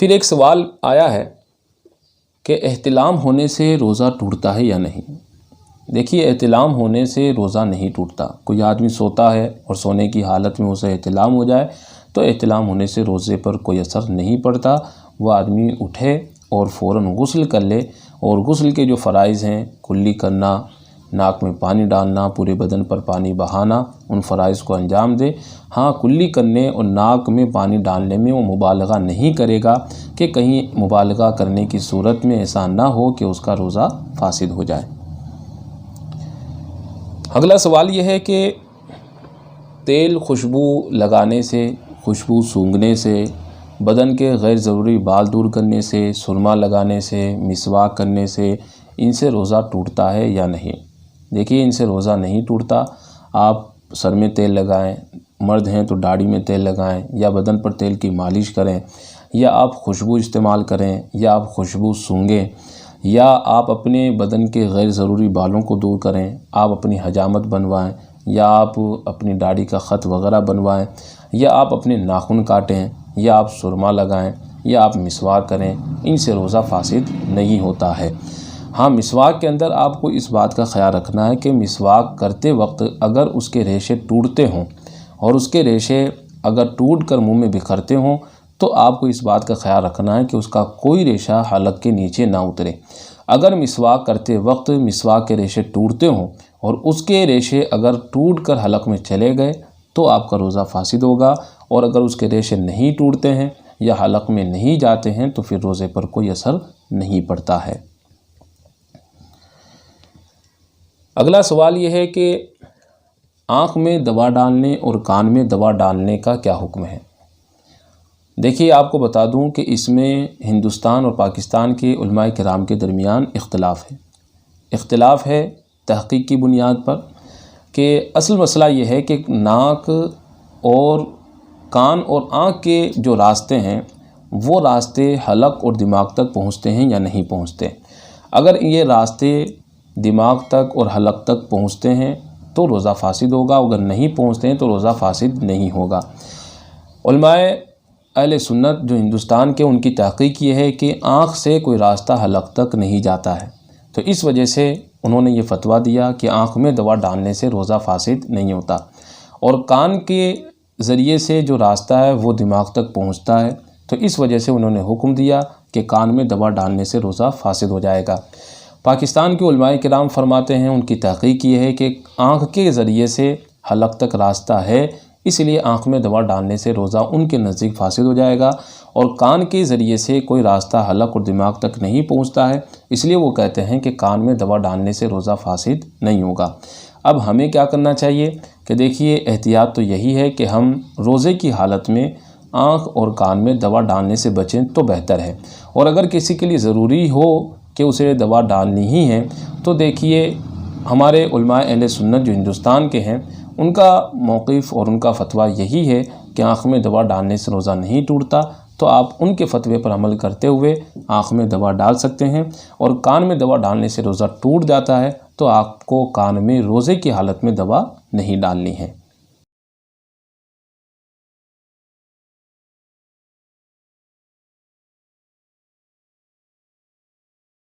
پھر ایک سوال آیا ہے کہ احتلام ہونے سے روزہ ٹوٹتا ہے یا نہیں؟ دیکھیے، احتلام ہونے سے روزہ نہیں ٹوٹتا۔ کوئی آدمی سوتا ہے اور سونے کی حالت میں اسے احتلام ہو جائے تو احتلام ہونے سے روزے پر کوئی اثر نہیں پڑتا۔ وہ آدمی اٹھے اور فوراً غسل کر لے، اور غسل کے جو فرائض ہیں، کلی کرنا، ناک میں پانی ڈالنا، پورے بدن پر پانی بہانا، ان فرائض کو انجام دے۔ ہاں، کلی کرنے اور ناک میں پانی ڈالنے میں وہ مبالغہ نہیں کرے گا کہ کہیں مبالغہ کرنے کی صورت میں ایسا نہ ہو کہ اس کا روزہ فاسد ہو جائے۔ اگلا سوال یہ ہے کہ تیل خوشبو لگانے سے، خوشبو سونگھنے سے، بدن کے غیر ضروری بال دور کرنے سے، سرما لگانے سے، مسواک کرنے سے، ان سے روزہ ٹوٹتا ہے یا نہیں؟ دیکھیے، ان سے روزہ نہیں ٹوٹتا۔ آپ سر میں تیل لگائیں، مرد ہیں تو داڑھی میں تیل لگائیں، یا بدن پر تیل کی مالش کریں، یا آپ خوشبو استعمال کریں، یا آپ خوشبو سونگھیں، یا آپ اپنے بدن کے غیر ضروری بالوں کو دور کریں، آپ اپنی حجامت بنوائیں، یا آپ اپنی داڑھی کا خط وغیرہ بنوائیں، یا آپ اپنے ناخن کاٹیں، یا آپ سرما لگائیں، یا آپ مسواک کریں، ان سے روزہ فاسد نہیں ہوتا ہے۔ ہاں، مسواک کے اندر آپ کو اس بات کا خیال رکھنا ہے کہ مسواک کرتے وقت اگر اس کے ریشے ٹوٹتے ہوں اور اس کے ریشے اگر ٹوٹ کر منہ میں بکھرتے ہوں تو آپ کو اس بات کا خیال رکھنا ہے کہ اس کا کوئی ریشہ حلق کے نیچے نہ اترے۔ اگر مسواک کرتے وقت مسواک کے ریشے ٹوٹتے ہوں اور اس کے ریشے اگر ٹوٹ کر حلق میں چلے گئے تو آپ کا روزہ فاسد ہوگا، اور اگر اس کے ریشے نہیں ٹوٹتے ہیں یا حلق میں نہیں جاتے ہیں تو پھر روزے پر کوئی اثر نہیں پڑتا ہے۔ اگلا سوال یہ ہے کہ آنکھ میں دوا ڈالنے اور کان میں دوا ڈالنے کا کیا حکم ہے؟ دیکھیے، آپ کو بتا دوں کہ اس میں ہندوستان اور پاکستان کے علماء کرام کے درمیان اختلاف ہے تحقیق کی بنیاد پر، کہ اصل مسئلہ یہ ہے کہ ناک اور کان اور آنکھ کے جو راستے ہیں وہ راستے حلق اور دماغ تک پہنچتے ہیں یا نہیں پہنچتے۔ اگر یہ راستے دماغ تک اور حلق تک پہنچتے ہیں تو روزہ فاسد ہوگا، اگر نہیں پہنچتے ہیں تو روزہ فاسد نہیں ہوگا۔ علماء اہل سنت جو ہندوستان کے، ان کی تحقیق یہ ہے کہ آنکھ سے کوئی راستہ حلق تک نہیں جاتا ہے، تو اس وجہ سے انہوں نے یہ فتویٰ دیا کہ آنکھ میں دوا ڈالنے سے روزہ فاسد نہیں ہوتا، اور کان کے ذریعے سے جو راستہ ہے وہ دماغ تک پہنچتا ہے، تو اس وجہ سے انہوں نے حکم دیا کہ کان میں دوا ڈالنے سے روزہ فاسد ہو جائے گا۔ پاکستان کے علماء کرام فرماتے ہیں، ان کی تحقیق یہ ہے کہ آنکھ کے ذریعے سے حلق تک راستہ ہے، اس لیے آنکھ میں دوا ڈالنے سے روزہ ان کے نزدیک فاسد ہو جائے گا، اور کان کے ذریعے سے کوئی راستہ حلق اور دماغ تک نہیں پہنچتا ہے، اس لیے وہ کہتے ہیں کہ کان میں دوا ڈالنے سے روزہ فاسد نہیں ہوگا۔ اب ہمیں کیا کرنا چاہیے کہ دیکھیے، احتیاط تو یہی ہے کہ ہم روزے کی حالت میں آنکھ اور کان میں دوا ڈالنے سے بچیں تو بہتر ہے، اور اگر کسی کے لیے ضروری ہو کہ اسے دوا ڈالنی ہی ہے تو دیکھیے، ہمارے علماء اہل سنت جو ہندوستان کے ہیں ان کا موقف اور ان کا فتویٰ یہی ہے کہ آنکھ میں دوا ڈالنے سے روزہ نہیں ٹوٹتا، تو آپ ان کے فتوے پر عمل کرتے ہوئے آنکھ میں دوا ڈال سکتے ہیں، اور کان میں دوا ڈالنے سے روزہ ٹوٹ جاتا ہے تو آپ کو کان میں روزے کی حالت میں دوا نہیں ڈالنی ہے۔